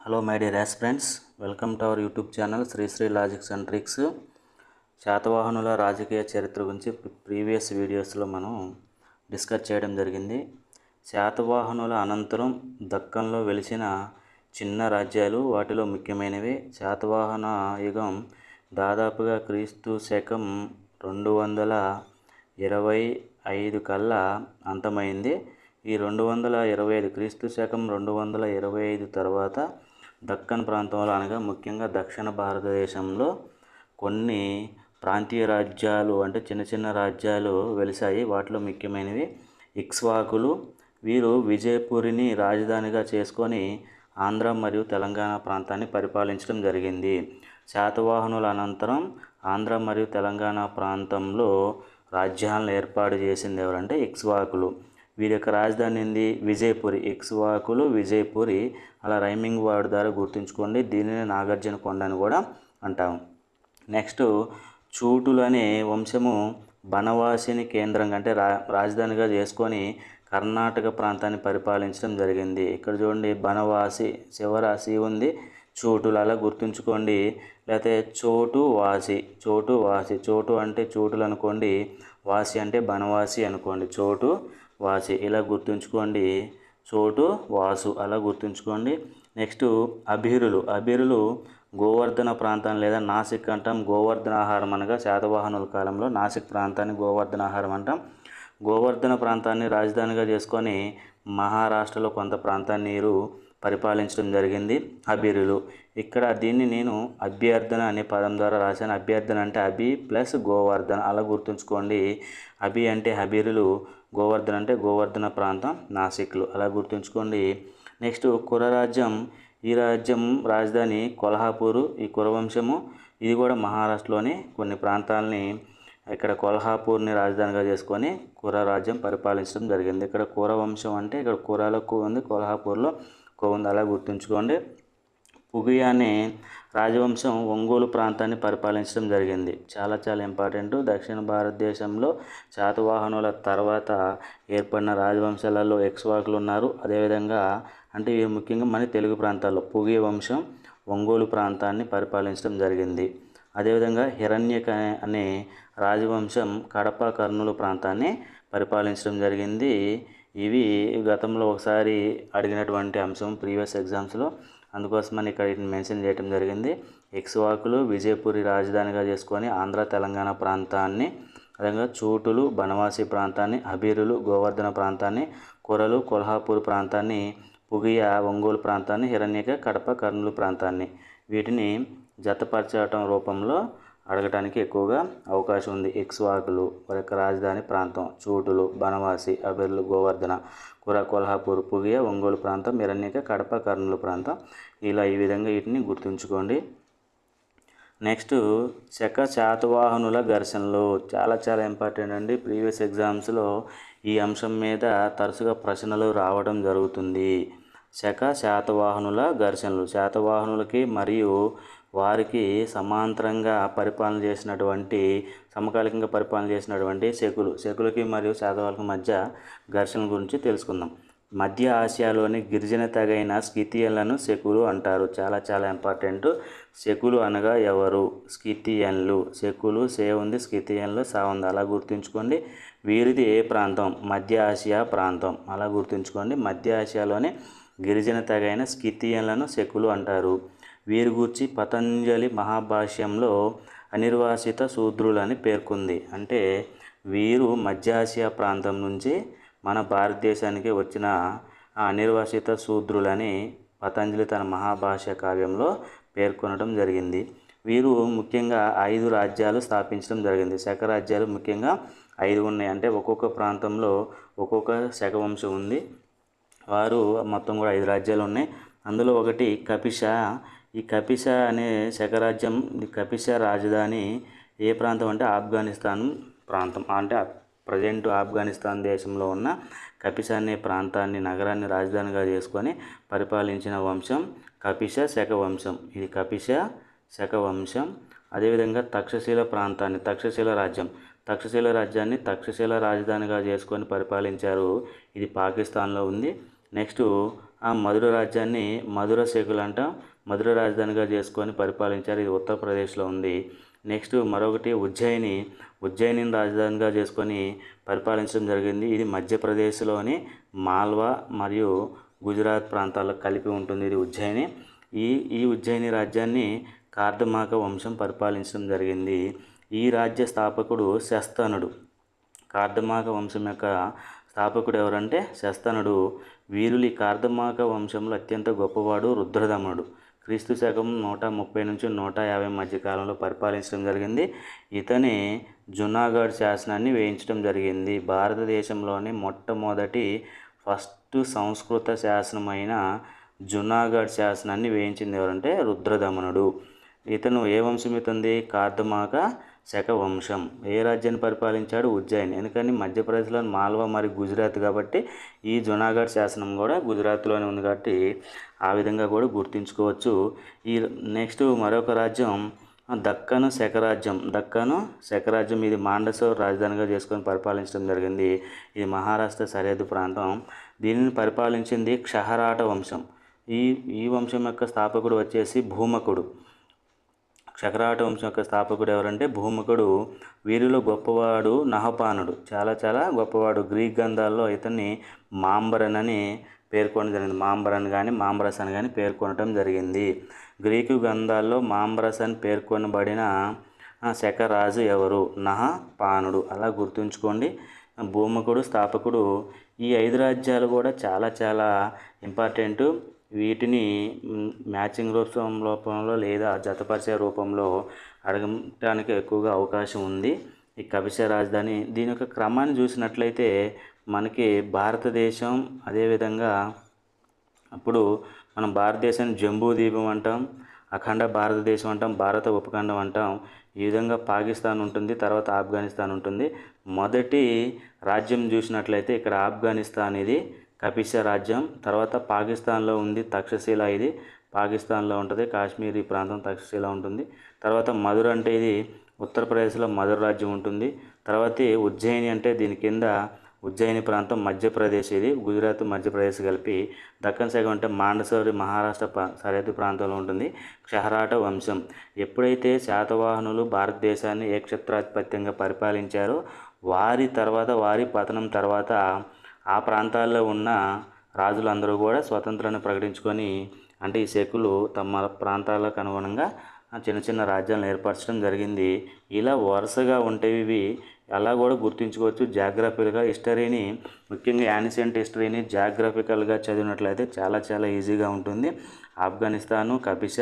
Hello my dear aspirants, welcome to our YouTube channel Sri logics and tricks. శాతవాహనుల రాజకీయ చరిత్ర గురించి ప్రీవియస్ వీడియోస్లో మనం డిస్కస్ చేయడం జరిగింది. శాతవాహనుల అనంతరం దక్కన్లో వెలిసిన చిన్న రాజ్యాలు, వాటిలో ముఖ్యమైనవి. శాతవాహన యుగం దాదాపుగా క్రీస్తు శకం 225 కల్లా అంతమైంది. ఈ 225 క్రీస్తు శకం 225 తర్వాత దక్కన్ ప్రాంతంలో అనగా ముఖ్యంగా దక్షిణ భారతదేశంలో కొన్ని ప్రాంతీయ రాజ్యాలు అంటే చిన్న చిన్న రాజ్యాలు వెలిశాయి. వాటిలో ముఖ్యమైనవి ఇక్ష్వాకులు. వీరు విజయపురిని రాజధానిగా చేసుకొని ఆంధ్ర మరియు తెలంగాణ ప్రాంతాన్ని పరిపాలించడం జరిగింది. శాతవాహనుల అనంతరం ఆంధ్ర మరియు తెలంగాణ ప్రాంతంలో రాజ్యాలను ఏర్పాటు చేసింది ఎవరంటే ఇక్ష్వాకులు. వీరి యొక్క రాజధాని ఏంది? విజయపురి. ఇక్ష్వాకులు విజయపురి. అలా రైమింగ్ వర్డ్ ద్వారా గుర్తుంచుకోండి. దీనిని నాగార్జున కొండ అని కూడా అంటాము. నెక్స్ట్, చూటులు అనే వంశము బనవాసిని కేంద్రంగా అంటే రాజధానిగా చేసుకొని కర్ణాటక ప్రాంతాన్ని పరిపాలించడం జరిగింది. ఇక్కడ చూడండి, బనవాసి శివరాశి ఉంది, చోటులు అలా గుర్తుంచుకోండి. లేకపోతే చోటు వాసి. చోటు అంటే చోటులు అనుకోండి, వాసి అంటే బనవాసి అనుకోండి. చోటు వాసి ఇలా గుర్తుంచుకోండి. చోటు వాసు అలా గుర్తుంచుకోండి. నెక్స్ట్, అభిరులు గోవర్ధన ప్రాంతాన్ని లేదా నాసిక్ అంటాం. గోవర్ధనాహారం అనగా శాతవాహనుల కాలంలో నాసిక్ ప్రాంతాన్ని గోవర్ధనాహారం అంటాం. గోవర్ధన ప్రాంతాన్ని రాజధానిగా చేసుకొని మహారాష్ట్రలో కొంత ప్రాంతాన్ని వీరు పరిపాలించడం జరిగింది. అభిరులు. ఇక్కడ దీన్ని నేను అభ్యర్థన అనే పదం ద్వారా రాశాను. అభ్యర్థన అంటే అభి ప్లస్ గోవర్ధన అలా గుర్తుంచుకోండి. అభి అంటే అభిరులు, గోవర్ధన అంటే గోవర్ధన ప్రాంతం, నాసిక్లు అలా గుర్తుంచుకోండి. నెక్స్ట్, కురరాజ్యం. ఈ రాజ్యం రాజధాని కొల్హాపూరు. ఈ కురవంశము ఇది కూడా మహారాష్ట్రలోని కొన్ని ప్రాంతాలని ఇక్కడ కొల్హాపూర్ని రాజధానిగా చేసుకొని కుర రాజ్యం పరిపాలించడం జరిగింది. ఇక్కడ కురవంశం అంటే ఇక్కడ కురాలో కో ఉంది, కొల్హాపూర్లో కో ఉంది అలా గుర్తుంచుకోండి. పుగియ అనే రాజవంశం ఒంగోలు ప్రాంతాన్ని పరిపాలించడం జరిగింది. చాలా ఇంపార్టెంట్. దక్షిణ భారతదేశంలో శాతవాహనుల తర్వాత ఏర్పడిన రాజవంశాలలో ఇక్ష్వాకులు ఉన్నారు. అదేవిధంగా అంటే ఇవి ముఖ్యంగా మన తెలుగు ప్రాంతాల్లో పుగియ వంశం ఒంగోలు ప్రాంతాన్ని పరిపాలించడం జరిగింది. అదేవిధంగా హిరణ్యక అనే రాజవంశం కడప కర్నూలు ప్రాంతాన్ని పరిపాలించడం జరిగింది. ఇవి గతంలో ఒకసారి అడిగినటువంటి అంశం ప్రీవియస్ ఎగ్జామ్స్లో, అందుకోసమని ఇక్కడ మెన్షన్ చేయడం జరిగింది. ఇక్ష్వాకులు విజయపురి రాజధానిగా చేసుకొని ఆంధ్ర తెలంగాణ ప్రాంతాన్ని, అదేవిధంగా చోటులు బనవాసి ప్రాంతాన్ని, అభిరులు గోవర్ధన ప్రాంతాన్ని, కురలు కొల్హాపూర్ ప్రాంతాన్ని, పుగియ ఒంగోలు ప్రాంతాన్ని, హిరణ్యక కడప కర్నూలు ప్రాంతాన్ని, వీటిని జతపరచడం రూపంలో అడగటానికి ఎక్కువగా అవకాశం ఉంది. ఇక్ష్వాకులు వారి యొక్క రాజధాని ప్రాంతం, చోటులు బనవాసి, అభిరులు గోవర్ధన, కుర కొల్హాపూర్, పుగియ ఒంగోలు ప్రాంతం, హిరణ్యక కడప కర్నూలు ప్రాంతం. ఇలా ఈ విధంగా వీటిని గుర్తుంచుకోండి. నెక్స్ట్, శాతవాహనుల ఘర్షణలు. చాలా ఇంపార్టెంట్ అండి. ప్రీవియస్ ఎగ్జామ్స్లో ఈ అంశం మీద తరచుగా ప్రశ్నలు రావడం జరుగుతుంది. శాతవాహనుల ఘర్షణలు. శాతవాహనులకి మరియు వారికి సమాంతరంగా సమకాలికంగా పరిపాలన చేసినటువంటి శకులకి మరియు శాతవాహనుల మధ్య ఘర్షణల గురించి తెలుసుకుందాం. మధ్య ఆసియాలోని గిరిజన తెగైన స్కితియన్లను శకులు అంటారు. చాలా ఇంపార్టెంట్. శకులు అనగా ఎవరు? స్కితియన్లు. శకులు సే ఉంది, స్కితియన్లు సా ఉంది అలా గుర్తుంచుకోండి. వీరిది ఏ ప్రాంతం? మధ్య ఆసియా ప్రాంతం అలా గుర్తుంచుకోండి. మధ్య ఆసియాలోని గిరిజన తెగైన స్కితియన్లను శకులు అంటారు. వీరి గూర్చి పతంజలి మహాభాష్యంలో అనిర్వాసిత శూద్రులని పేర్కొంది. అంటే వీరు మధ్య ఆసియా ప్రాంతం నుంచి మన భారతదేశానికి వచ్చిన అనిర్వాసిత శూద్రులని పతంజలి తన మహాభాష్య కావ్యంలో పేర్కొనడం జరిగింది. వీరు ముఖ్యంగా 5 రాజ్యాలు స్థాపించడం జరిగింది. శక రాజ్యాలు ముఖ్యంగా 5 ఉన్నాయి. అంటే ఒక్కొక్క ప్రాంతంలో ఒక్కొక్క శకవంశం ఉంది. వారు మొత్తం కూడా 5 రాజ్యాలు ఉన్నాయి. అందులో ఒకటి కపిశ. ఈ కపిశ అనే శకరాజ్యం, కపిశ రాజధాని ఏ ప్రాంతం అంటే ఆఫ్ఘనిస్తాన్ ప్రాంతం. అంటే ప్రజెంట్ ఆఫ్ఘనిస్తాన్ దేశంలో ఉన్న కపిశ అనే ప్రాంతాన్ని, నగరాన్ని రాజధానిగా చేసుకొని పరిపాలించిన వంశం కపిశ శకవంశం. ఇది కపిశ శకవంశం. అదేవిధంగా తక్షశిల ప్రాంతాన్ని, తక్షశిల రాజ్యాన్ని తక్షశిల రాజధానిగా చేసుకొని పరిపాలించారు. ఇది పాకిస్తాన్లో ఉంది. నెక్స్ట్, ఆ మధుర రాజ్యాన్ని మధుర శకులు అంటాం, మధుర రాజధానిగా చేసుకొని పరిపాలించారు. ఇది ఉత్తరప్రదేశ్లో ఉంది. నెక్స్ట్ మరొకటి ఉజ్జయినిని రాజధానిగా చేసుకొని పరిపాలించడం జరిగింది. ఇది మధ్యప్రదేశ్లోని మాల్వా మరియు గుజరాత్ ప్రాంతాలకు కలిపి ఉంటుంది ఇది ఉజ్జయిని. ఈ ఉజ్జయిని రాజ్యాన్ని కార్దమాక వంశం పరిపాలించడం జరిగింది. ఈ రాజ్య స్థాపకుడు శస్తనుడు. కార్దమాక వంశం యొక్క స్థాపకుడు ఎవరంటే శస్తనుడు. వీరులు ఈ కార్దమాక వంశంలో అత్యంత గొప్పవాడు రుద్రదమనుడు. క్రీస్తు శకం 130 నుంచి 150 మధ్య కాలంలో పరిపాలించడం జరిగింది. ఇతని జునాగఢ్ శాసనాన్ని వేయించడం జరిగింది. భారతదేశంలోని మొట్టమొదటి ఫస్ట్ సంస్కృత శాసనమైన జునాగఢ్ శాసనాన్ని వేయించింది ఎవరంటే రుద్రదమనుడు. ఇతను ఏ వంశం ఇతంది? కార్దమాక శక వంశం. ఏ రాజ్యాన్ని పరిపాలించాడు? ఉజ్జయిని. ఎందుకని మధ్యప్రదేశ్లో మాల్వా మరియు గుజరాత్ కాబట్టి ఈ జునాగఢ్ శాసనం కూడా గుజరాత్లోనే ఉంది కాబట్టి ఆ విధంగా కూడా గుర్తుంచుకోవచ్చు. ఈ నెక్స్ట్ మరొక రాజ్యం దక్కను శకరాజ్యం. ఇది మాండసౌర్ రాజధానిగా చేసుకొని పరిపాలించడం జరిగింది. ఇది మహారాష్ట్ర సరిహద్దు ప్రాంతం. దీనిని పరిపాలించింది క్షహరాట వంశం. ఈ వంశం యొక్క స్థాపకుడు వచ్చేసి భూమకుడు. క్షహరాట వంశం యొక్క స్థాపకుడు ఎవరంటే భూమకుడు. వీరిలో గొప్పవాడు నహపానుడు. చాలా గొప్పవాడు. గ్రీక్ గ్రంథాల్లో ఇతన్ని మాంబరన్ అని పేర్కొనడం జరిగింది. మాంబరన్ కానీ మాంబరస్ అని కానీ పేర్కొనడం జరిగింది. గ్రీకు గ్రంథాల్లో మాంబరస్ అని పేర్కొనబడిన శకరాజు ఎవరు? నహపానుడు. అలా గుర్తుంచుకోండి. భూమకుడు స్థాపకుడు. ఈ 5 రాజ్యాలు కూడా చాలా ఇంపార్టెంట్. వీటిని మ్యాచింగ్ రూపంలో లేదా జతపరిచే రూపంలో అడగటానికి ఎక్కువగా అవకాశం ఉంది. ఈ కపిశ రాజధాని దీని యొక్క క్రమాన్ని చూసినట్లయితే మనకి భారతదేశం, అదేవిధంగా అప్పుడు మనం భారతదేశాన్ని జంబూ ద్వీపం అంటాం, అఖండ భారతదేశం అంటాం, భారత ఉపఖండం అంటాం. ఈ విధంగా పాకిస్తాన్ ఉంటుంది, తర్వాత ఆఫ్ఘనిస్తాన్ ఉంటుంది. మొదటి రాజ్యం చూసినట్లయితే ఇక్కడ ఆఫ్ఘనిస్తాన్ ఇది కపిశ రాజ్యం. తర్వాత పాకిస్తాన్లో ఉంది తక్షశిల. ఇది పాకిస్తాన్లో ఉంటుంది. కాశ్మీర్ ఈ ప్రాంతం తక్షశిల ఉంటుంది. తర్వాత మధుర అంటే ఇది ఉత్తరప్రదేశ్లో మధుర రాజ్యం ఉంటుంది. తర్వాత ఉజ్జయిని అంటే దీని కింద ఉజ్జయిని ప్రాంతం మధ్యప్రదేశ్. ఇది గుజరాత్ మధ్యప్రదేశ్ కలిపి. దక్కన్ శకం అంటే మాండసౌరి మహారాష్ట్ర సరిహద్దు ప్రాంతంలో ఉంటుంది. క్షహరాట వంశం. ఎప్పుడైతే శాతవాహనులు భారతదేశాన్ని ఏకఛత్రాధిపత్యంగా పరిపాలించారో వారి పతనం తర్వాత ఆ ప్రాంతాల్లో ఉన్న రాజులందరూ కూడా స్వతంత్రాన్ని ప్రకటించుకొని, అంటే ఈ శకులు తమ ప్రాంతాలకు అనుగుణంగా చిన్న రాజ్యాలను ఏర్పరచడం జరిగింది. ఇలా వరుసగా ఉంటేవి ఇవి. అలా కూడా గుర్తుంచుకోవచ్చు. జాగ్రఫికల్గా హిస్టరీని, ముఖ్యంగా యాన్షియంట్ హిస్టరీని జాగ్రఫికల్గా చదివినట్లయితే చాలా ఈజీగా ఉంటుంది. ఆఫ్ఘనిస్తాను కపిశ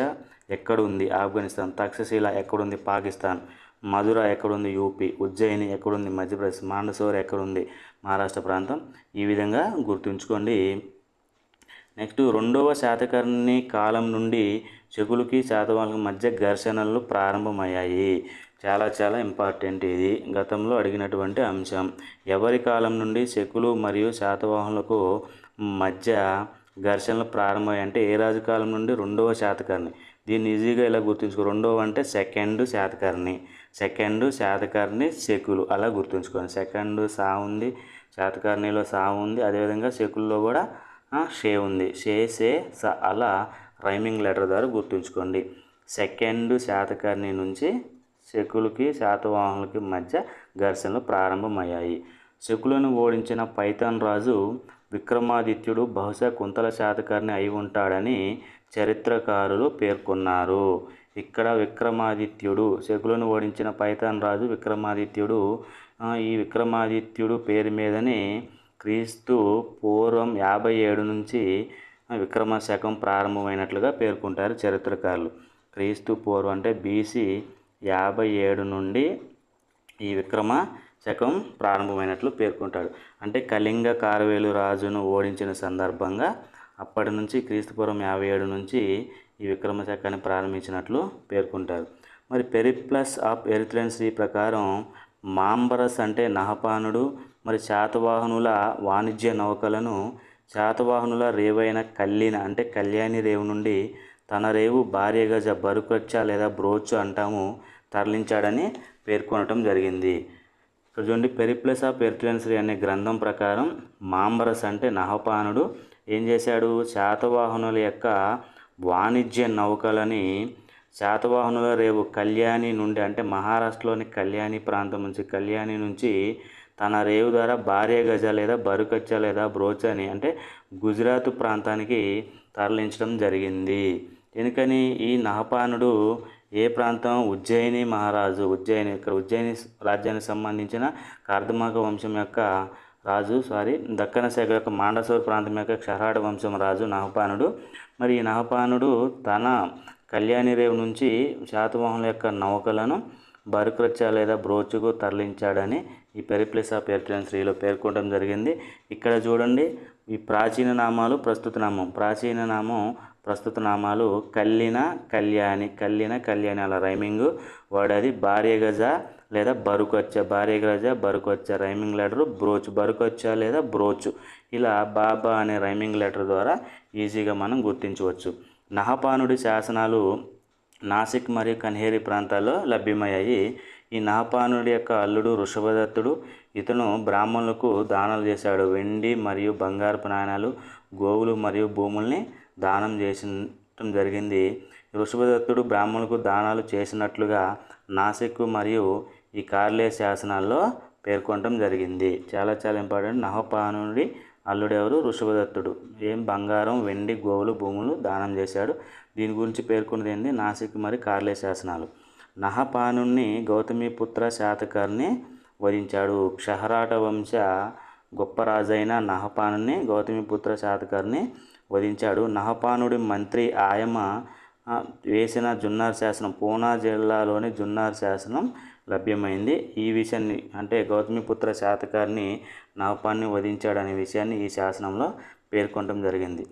ఎక్కడుంది? ఆఫ్ఘనిస్తాన్. తక్షశిల ఎక్కడుంది? పాకిస్తాన్. మధుర ఎక్కడుంది? యూపీ. ఉజ్జయిని ఎక్కడుంది? మధ్యప్రదేశ్. మాండసౌర్ ఎక్కడుంది? మహారాష్ట్ర ప్రాంతం. ఈ విధంగా గుర్తుంచుకోండి. నెక్స్ట్ 2వ శాతకర్ణి కాలం నుండి శకులకి శాతవాహనుల మధ్య ఘర్షణలు ప్రారంభమయ్యాయి. చాలా ఇంపార్టెంట్ ఇది. గతంలో అడిగినటువంటి అంశం. ఎవరి కాలం నుండి శకులు మరియు శాతవాహనులకు మధ్య ఘర్షణలు ప్రారంభమయ్యాయి అంటే ఏ రాజు కాలం నుండి? 2వ శాతకర్ణి. దీన్ని ఈజీగా ఇలా గుర్తుంచుకో. 2వ అంటే సెకండ్ శాతకర్ణి శకులు. అలా గుర్తుంచుకోండి. సెకండ్ సా ఉంది, శాతకర్ణిలో సా ఉంది, అదేవిధంగా శకుల్లో కూడా షే ఉంది. షే సే స అలా రైమింగ్ లెటర్ ద్వారా గుర్తుంచుకోండి. సెకండ్ శాతకర్ణి నుంచి శకులకి శాతవాహనులకి మధ్య ఘర్షణలు ప్రారంభమయ్యాయి. శకులను ఓడించిన పైథాన్ రాజు విక్రమాదిత్యుడు బహుశా కుంతల శాతకర్ణి అయి ఉంటాడని చరిత్రకారులు పేర్కొన్నారు. ఇక్కడ విక్రమాదిత్యుడు, శకులను ఓడించిన పైథాన్ రాజు విక్రమాదిత్యుడు. ఈ విక్రమాదిత్యుడు పేరు మీదనే క్రీస్తు పూర్వం 57 నుంచి విక్రమ శకం ప్రారంభమైనట్లుగా పేర్కొంటారు చరిత్రకారులు. క్రీస్తు పూర్వం అంటే బీసీ 57 నుండి ఈ విక్రమ శకం ప్రారంభమైనట్లు పేర్కొంటాడు. అంటే కళింగ కార్వేలు రాజును ఓడించిన సందర్భంగా అప్పటి నుంచి క్రీస్తుపూర్వం 57 నుంచి ఈ విక్రమ శకాన్ని ప్రారంభించినట్లు పేర్కొంటారు. మరి పెరిప్లస్ ఆఫ్ ఎరిథ్రియన్ సీ ప్రకారం మాంబరస్ అంటే నహపానుడు. మరి శాతవాహనుల వాణిజ్య నౌకలను శాతవాహనుల రేవైన కల్లిన అంటే కళ్యాణి రేవు నుండి తన రేవు భార్యగజ బరుకచ్చ లేదా బ్రోచ్ అంటాము తరలించాడని పేర్కొనటం జరిగింది. ఇక్కడ చూడండి, పెరిప్లస్ ఆఫ్ ఎరిథ్రియన్ సీ అనే గ్రంథం ప్రకారం మాంబరస్ అంటే నహపానుడు, ఏం చేశాడు, శాతవాహనుల యొక్క వాణిజ్య నౌకలని శాతవాహనుల రేవు కళ్యాణి నుండి, అంటే మహారాష్ట్రలోని కళ్యాణి ప్రాంతం నుంచి, కళ్యాణి నుంచి తన రేవు ద్వారా భార్య గజ లేదా బరుకచ్చ లేదా బ్రోచ్ అని అంటే గుజరాత్ ప్రాంతానికి తరలించడం జరిగింది. ఎందుకని ఈ నహపానుడు ఏ ప్రాంతం, ఉజ్జయిని మహారాజు, ఇక్కడ ఉజ్జయిని రాజ్యానికి సంబంధించిన కార్దమాక వంశం యొక్క రాజు దక్కన శాఖ యొక్క మాండసోర్ ప్రాంతం యొక్క క్షహరాట వంశం రాజు నహపానుడు. మరి ఈ నహపానుడు తన కళ్యాణి రేవు నుంచి శాతవాహనుల యొక్క నౌకలను బరుకచ్చ లేదా బ్రోచుకు తరలించాడని ఈ పెరిప్లస్ ఆఫ్ ఎర్ట్రియన్ శ్రీలో పేర్కొనడం జరిగింది. ఇక్కడ చూడండి, ఈ ప్రాచీన నామాలు ప్రస్తుత నామం, ప్రాచీన నామం ప్రస్తుత నామాలు కల్లిన కళ్యాణి అలా రైమింగ్ వాడేది. భార్య గజ లేదా బరుకొచ్చ, భార్య గజ బరుకొచ్చ రైమింగ్ లెటర్ బ్రోచ్, బరుకొచ్చ లేదా బ్రోచ్, ఇలా బాబా అనే రైమింగ్ లెటర్ ద్వారా ఈజీగా మనం గుర్తించవచ్చు. నహపానుడి శాసనాలు నాసిక్ మరియు కన్హేరి ప్రాంతాల్లో లభ్యమయ్యాయి. ఈ నహపానుడి యొక్క అల్లుడు వృషభదత్తుడు, ఇతను బ్రాహ్మణులకు దానాలు చేశాడు. వెండి మరియు బంగారపు నాణాలు, గోవులు మరియు భూముల్ని దానం చేసడం జరిగింది. వృషభదత్తుడు బ్రాహ్మణులకు దానాలు చేసినట్లుగా నాసిక్ మరియు ఈ కార్లే శాసనాల్లో పేర్కొనడం జరిగింది. చాలా ఇంపార్టెంట్. నహపానుడి అల్లుడు ఎవరు, వృషభదత్తుడు. బంగారం, వెండి, గోవులు, భూములు దానం చేశాడు. దీని గురించి పేర్కొన్నది ఏంది, నాసిక్ మరియు కార్లే శాసనాలు. నహపానుని గౌతమిపుత్ర శాతకర్ణి వధించాడు. క్షహరాట వంశ గొప్ప రాజైన నహపానుని గౌతమిపుత్ర శాతకర్ణి వధించాడు. నహపానుడి మంత్రి ఆయమ వేసిన జున్నార్ శాసనం, పూనా జిల్లాలోని జున్నార్ శాసనం లభ్యమైంది. ఈ విషయాన్ని అంటే గౌతమిపుత్ర శాతకర్ణి నహపాన్ని వధించాడనే విషయాన్ని ఈ శాసనంలో పేర్కొనడం జరిగింది.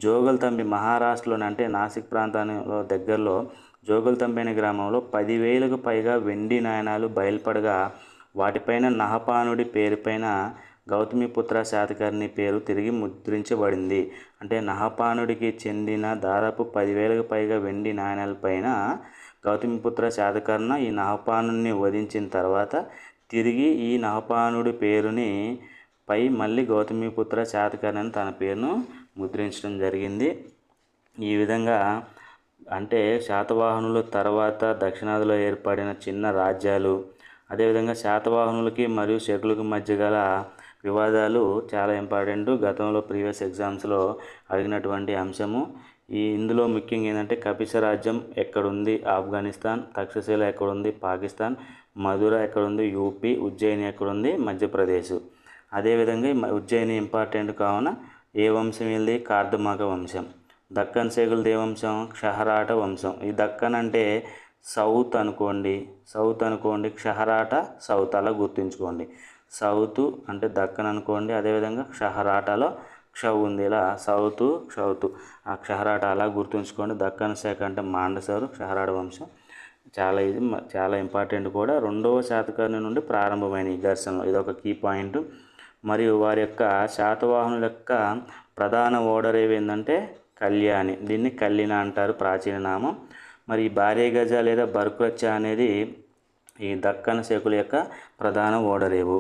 జోగల్తంబి మహారాష్ట్రలోని అంటే నాసిక్ ప్రాంతంలో దగ్గరలో జోగల్తంబి అనే గ్రామంలో 10,000కు పైగా వెండి నాణాలు బయలుపడగా వాటిపైన నహపానుడి పేరుపైన గౌతమిపుత్ర శాతకర్ణి పేరు తిరిగి ముద్రించబడింది. అంటే నహపానుడికి చెందిన దాదాపు 10,000కు పైగా వెండి నాణాలపైన గౌతమిపుత్ర శాతకర్ణ ఈ నహపానుని వధించిన తర్వాత తిరిగి ఈ నహపానుడి పేరుని పై మళ్ళీ గౌతమిపుత్ర శాతకర్ణి అని తన పేరును ముద్రించడం జరిగింది. ఈ విధంగా అంటే శాతవాహనుల తర్వాత దక్షిణాదిలో ఏర్పడిన చిన్న రాజ్యాలు, అదేవిధంగా శాతవాహనులకి మరియు శకులకు మధ్య గల వివాదాలు చాలా ఇంపార్టెంట్. గతంలో ప్రీవియస్ ఎగ్జామ్స్లో అడిగినటువంటి అంశము. ఇందులో ముఖ్యంగా ఏంటంటే కపిస రాజ్యం ఎక్కడుంది, ఆఫ్ఘనిస్తాన్. తక్షశిల ఎక్కడుంది, పాకిస్తాన్. మధుర ఎక్కడుంది, యూపీ. ఉజ్జయిని ఎక్కడుంది, మధ్యప్రదేశ్. అదేవిధంగా ఉజ్జయిని ఇంపార్టెంట్ కావున ఏ వంశం ఇది, కార్దమాక వంశం. దక్కన్ సేగుల దేవంశం, క్షహరాట వంశం. ఈ దక్కన్ అంటే సౌత్ అనుకోండి, క్షహరాట సౌత్ అలా గుర్తుంచుకోండి. సౌత్ అంటే దక్కన్ అనుకోండి. అదేవిధంగా క్షహరాటలో క్ష ఉంది, ఇలా సౌత్ ఆ క్షహరాట అలా గుర్తుంచుకోండి. దక్కన్ శాఖ అంటే మాండసోర్, క్షహరాట వంశం. చాలా ఇంపార్టెంట్ కూడా. 2వ శాతకర్ణి నుండి ప్రారంభమైన ఈ ఘర్షణలో ఇదొక కీ పాయింట్. మరియు వారి యొక్క శాతవాహనుల యొక్క ప్రధాన ఓడరేవు ఏంటంటే కళ్యాణి, దీన్ని కల్లిన అంటారు ప్రాచీన నామం. మరి ఈ భార్య గజ లేదా బరుకచ్చ అనేది ఈ దక్కన్ శకుల యొక్క ప్రధాన ఓడరేవు.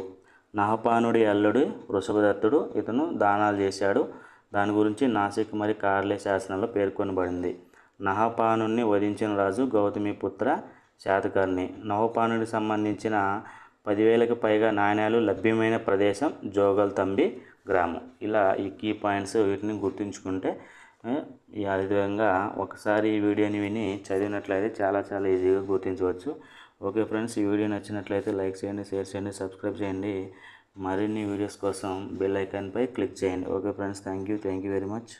నహపానుడి అల్లుడు వృషభదత్తుడు, ఇతను దానాలు చేశాడు. దాని గురించి నాసిక్ మరియు కార్లే శాసనంలో పేర్కొనబడింది. నహపానుని వధించిన రాజు గౌతమిపుత్ర శాతకర్ణి. నహపానుడికి సంబంధించిన 10,000కు పైగా నాణ్యాలు లభ్యమైన ప్రదేశం జోగల్తంబి గ్రామం. ఇలా ఈ కీ పాయింట్స్ వీటిని గుర్తుంచుకుంటే ఈ విధంగా ఒకసారి ఈ వీడియోని విని చదివినట్లయితే చాలా ఈజీగా గుర్తించవచ్చు. ఓకే ఫ్రెండ్స్, ఈ వీడియో నచ్చినట్లయితే లైక్ చేయండి, షేర్ చేయండి, సబ్స్క్రైబ్ చేయండి. మరిన్ని వీడియోస్ కోసం బెల్ ఐకాన్పై క్లిక్ చేయండి. Okay friends, thank you very much.